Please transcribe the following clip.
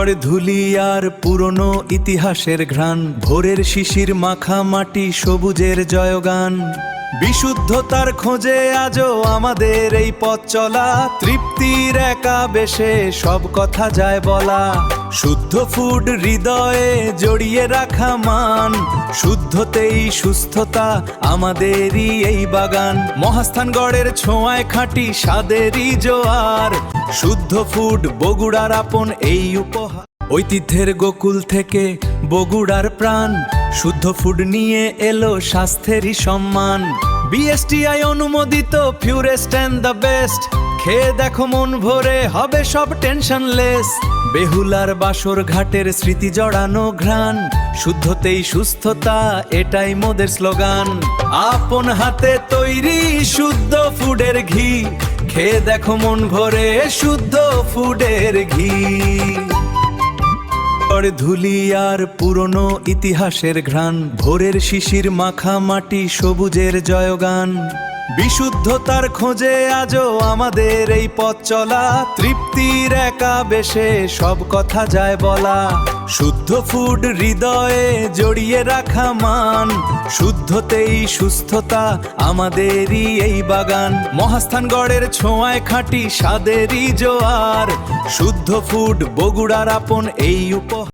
ধুলি আর পুরনো ইতিহাসের ঘ্রাণ, ভোরের শিশির মাখা মাটি, সবুজের জয়গান। বিশুদ্ধতার খোঁজে আজও আমাদের এই পথ চলা, তৃপ্তির একা বেশে সব কথা যায় বলা। শুদ্ধ ফুড হৃদয়ে জড়িয়ে রাখা মান, শুদ্ধতেই সুস্থতা আমাদেরই এই বাগান। মহাস্থানগড়ের ছোঁয়ায় খাঁটি স্বাদেরই জোয়ার, শুদ্ধ ফুড বগুড়ার আপন এই উপহার। ঐতিহ্যের গোকুল থেকে বগুড়ার প্রাণ, শুদ্ধ ফুড নিয়ে এলো স্বাস্থ্যেরই সম্মান। বিএসটিআই অনুমোদিত পিউরেস্ট অ্যান্ড দ্য বেস্ট, খেয়ে দেখো মন ভরে হবে সব টেনশনলেস। বেহুলার বাসর ঘাটের স্মৃতি জড়ানো ঘ্রাণ, শুদ্ধতেই সুস্থতা এটাই মোদের স্লোগান। আপন হাতে তৈরি শুদ্ধ ফুডের ঘি, খেয়ে দেখো মন ভরে শুদ্ধ ফুডের ঘি। ধুলি আর পুরনো ইতিহাসের ঘ্রাণ, ভোরের শিশির মাখা মাটি, সবুজের জয়গান। বিশুদ্ধতার খোঁজে আজও আমাদের এই পথ চলা, তৃপ্তির একা বেশে সব কথা যায় বলা। শুদ্ধ ফুড হৃদয়ে জড়িয়ে রাখা মান, শুদ্ধতেই সুস্থতা আমাদেরই এই বাগান। মহাস্থানগড়ের ছোঁয়ায় খাঁটি স্বাদেরই জোয়ার, শুদ্ধ ফুড বগুড়ার আপন এই উপহার।